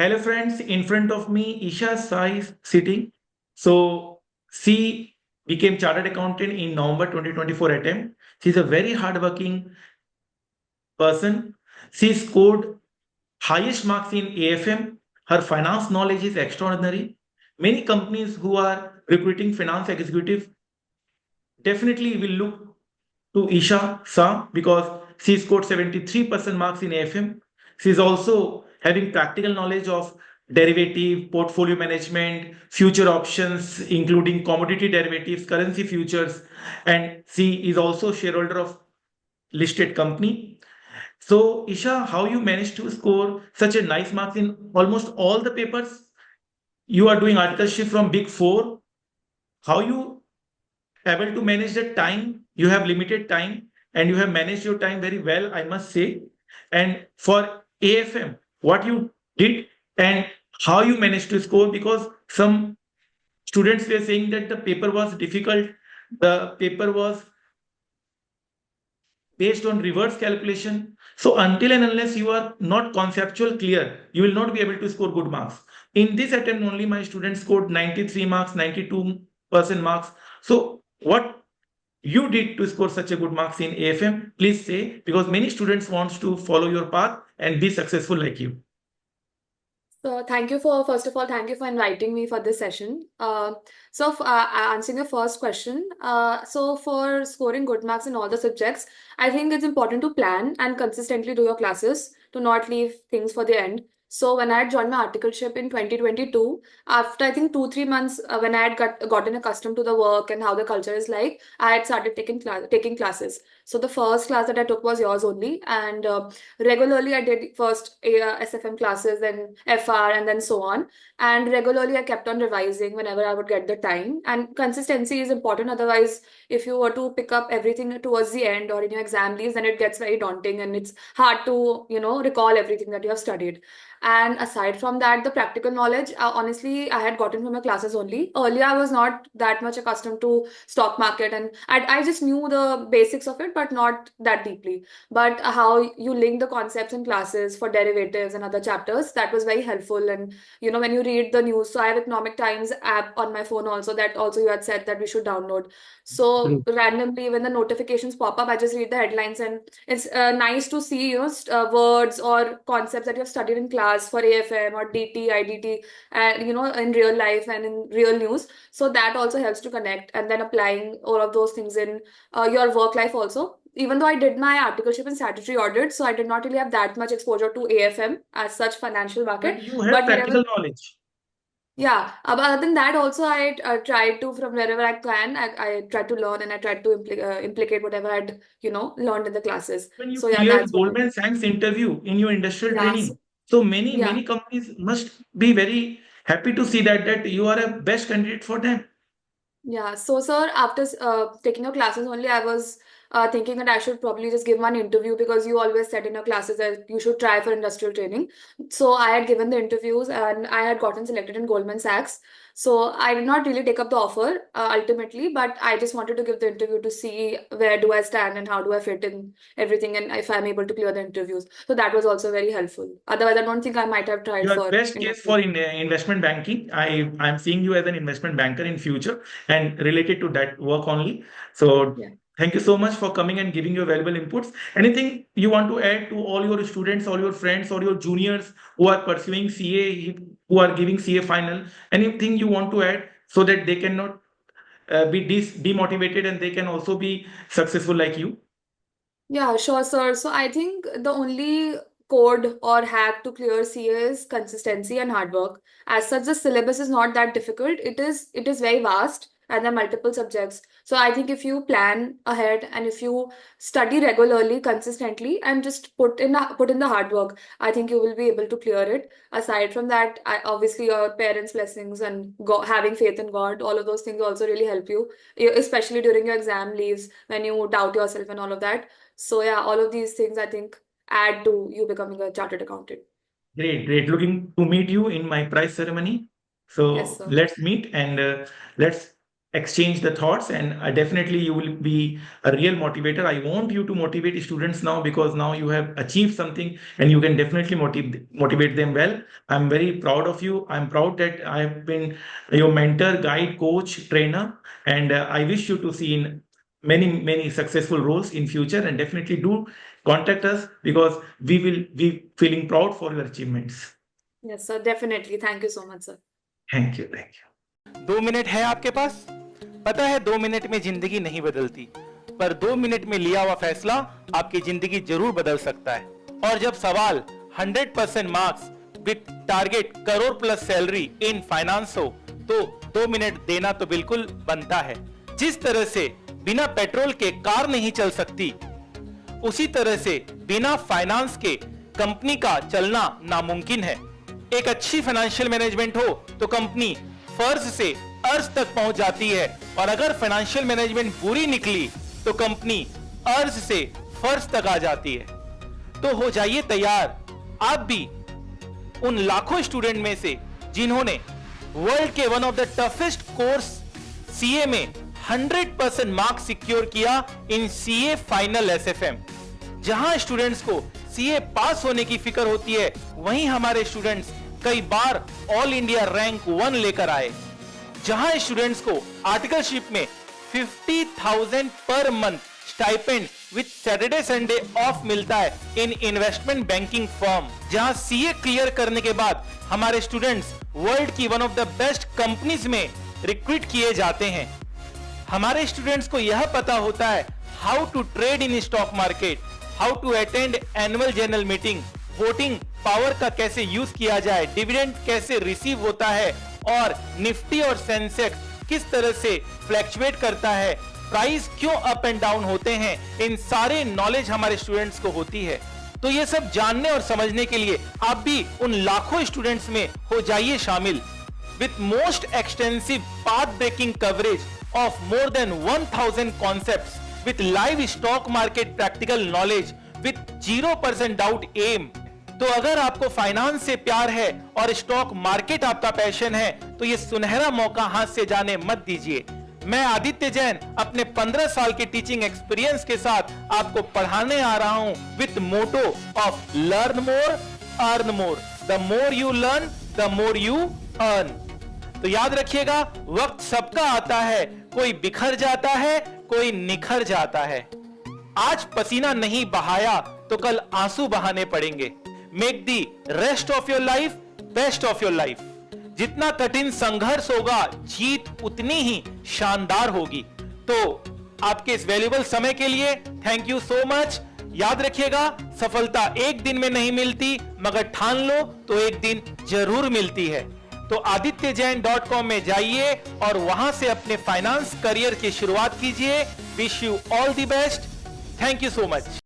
Hello friends, in front of me, Isha Sai is sitting. So she became chartered accountant in November 2024 attempt. She's a very hardworking person. She scored highest marks in AFM. Her finance knowledge is extraordinary. Many companies who are recruiting finance executive definitely will look to Isha Sa because she scored 73% marks in AFM. She's also having practical knowledge of derivative, portfolio management, future options, including commodity derivatives, currency futures, and she is also shareholder of listed company. So, Isha, how you managed to score such a nice marks in almost all the papers? You are doing articleship from Big Four. How you able to manage the time? You have limited time and you have managed your time very well, I must say. And for AFM, what you did and how you managed to score, because some students were saying that the paper was difficult, the paper was based on reverse calculation. So until and unless you are not conceptual clear, you will not be able to score good marks. In this attempt only, my students scored 93 marks, 92% marks. So what you did to score such a good marks in AFM, please say, because many students wants to follow your path and be successful like you. So thank you for, first of all, thank you for inviting me for this session. Answering your first question, so for scoring good marks in all the subjects, I think it's important to plan and consistently do your classes to not leave things for the end. So when I had joined my articleship in 2022, after I think 2 3 months, when I had gotten accustomed to the work and how the culture is like, I had started taking classes. So the first class that I took was yours only, and regularly I did first SFM classes, then FR, and then so on. And regularly I kept on revising whenever I would get the time. And consistency is important. Otherwise, if you were to pick up everything towards the end or in your exam leaves, then it gets very daunting and it's hard to, recall everything that you have studied. And aside from that, the practical knowledge, honestly, I had gotten from my classes only. Earlier, I was not that much accustomed to stock market, and I just knew the basics of it, but not that deeply. But how you link the concepts in classes for derivatives and other chapters, that was very helpful. And when you read the news, so I have Economic Times app on my phone also, that also you had said that we should download. So True. randomly when the notifications pop up, I just read the headlines, and it's nice to see words or concepts that you have studied in class for AFM or DT, IDT, and in real life and in real news. So that also helps to connect, and then applying all of those things in your work life also. Even though I did my articleship in statutory audit, so I did not really have that much exposure to AFM as such, financial But market. you have But wherever, practical knowledge. yeah, but other than that, also I try to, from wherever I can, I try to learn, and I try to implicate whatever I'd learned in the classes. When you So yeah, clear that's what I Goldman do. Sachs interview in your industrial Yeah, so, training, so many yeah. many companies must be very happy to see that you are a best candidate for them. Yeah, so sir, after taking your classes only, I was thinking that I should probably just give one interview, because you always said in your classes that you should try for industrial training. So I had given the interviews and I had gotten selected in Goldman Sachs. So I did not really take up the offer ultimately, but I just wanted to give the interview to see where do I stand and how do I fit in everything, and if I'm able to clear the interviews. So that was also very helpful. Otherwise, I don't think I might have tried You are for best case industrial. for investment banking. I'm seeing you as an investment banker in future and related to that work only. So Yeah. thank you so much for coming and giving your valuable inputs. Anything you want to add to all your students, all your friends, or your juniors who are pursuing CA, who are giving CA final? Anything you want to add so that they cannot be demotivated and they can also be successful like you? Yeah, sure, sir. So I think the only code or hack to clear CA is consistency and hard work. As such, the syllabus is not that difficult. It is very vast, and there are multiple subjects. So I think if you plan ahead and if you study regularly, consistently, and just put in the hard work, I think you will be able to clear it. Aside from that, obviously your parents' blessings and having faith in God, all of those things also really help you, especially during your exam leaves when you doubt yourself and all of that. So yeah, all of these things I think add to you becoming a chartered accountant. Great, great. Looking to meet you in my prize ceremony. Yes, So sir. let's meet and let's exchange the thoughts, and definitely you will be a real motivator. I want you to motivate students now, because now you have achieved something and you can definitely motivate them well. I'm very proud of you. I'm proud that I have been your mentor, guide, coach, trainer, and I wish you to see in many successful roles in future, and definitely do contact us, because we will be feeling proud for your achievements. Yes, sir, definitely. Thank you so much, sir. Thank you. 2 minute है आपके पास। पता है 2 minute में जिंदगी नहीं बदलती, पर 2 minute में लिया हुआ फैसला आपकी जिंदगी जरूर बदल सकता है। और जब सवाल 100% marks with target crore plus salary in finance हो, तो 2 मिनट देना तो बिल्कुल बनता है। जिस तरह से बिना पेट्रोल के कार नहीं चल सकती, उसी तरह से बिना फाइनेंस के कंपनी का चलना नामुमकिन है। एक अच्छी फाइनेंशियल मैनेजमेंट हो तो कंपनी फर्ज से अर्ज तक पहुंच जाती है, और अगर फाइनेंशियल मैनेजमेंट बुरी निकली तो कंपनी अर्ज से फर्ज तक आ जाती है। तो हो जाइए तैयार आप भी उन लाखों स्टूडेंट में से जिन्होंने वर्ल्ड के one of the toughest course CA में 100% मार्क्स सिक्योर किया इन सीए फाइनल एसएफएम। जहां स्टूडेंट्स को सीए पास होने की फिक्र होती है, वहीं हमारे स्टूडेंट्स कई बार ऑल इंडिया रैंक 1 लेकर आए। जहां स्टूडेंट्स को आर्टिकलशिप में 50,000 per month stipend with Saturday Sunday off मिलता है इन इन्वेस्टमेंट बैंकिंग फर्म। जहां सीए क्लियर करने के बाद हमारे स्टूडेंट्स वर्ल्ड की one of the best companies में रिक्रूट किए जाते हैं। हमारे स्टूडेंट्स को यह पता होता है how to trade in stock market, how to attend annual general meeting, voting power का कैसे यूज किया जाए, डिविडेंड कैसे रिसीव होता है, और निफ्टी और सेंसेक्स किस तरह से फ्लैक्चुएट करता है, प्राइस क्यों अप एंड डाउन होते हैं। इन सारे नॉलेज हमारे स्टूडेंट्स को होती है। तो ये सब जानने और समझने के लिए आप भी उन लाखों स्टूडेंट्स में हो जाइए शामिल। With most extensive path breaking coverage of more than 1000 concepts with live stock market practical knowledge with 0% doubt aim। तो अगर आपको फाइनेंस से प्यार है और स्टॉक मार्केट आपका पैशन है, तो ये सुनहरा मौका हाथ से जाने मत दीजिए। मैं आदित्य जैन अपने 15 साल के टीचिंग एक्सपीरियंस के साथ आपको पढ़ाने आ रहा हूं with motto of learn more earn more. The more you learn the more you earn. तो याद रखिएगा, वक्त सबका आता है, कोई बिखर जाता है, कोई निखर जाता है। आज पसीना नहीं बहाया तो कल आंसू बहाने पड़ेंगे। Make the rest of your life best of your life. जितना कठिन संघर्ष होगा, जीत उतनी ही शानदार होगी। तो आपके इस वैल्यूएबल समय के लिए थैंक यू सो मच। याद रखिएगा, सफलता एक दिन में नहीं मिलती, मगर ठान लो तो एक दिन जरूर मिलती है। तो adityajain.com में जाइए और वहां से अपने फाइनेंस करियर की शुरुआत कीजिए। Wish you all the best. Thank you so much.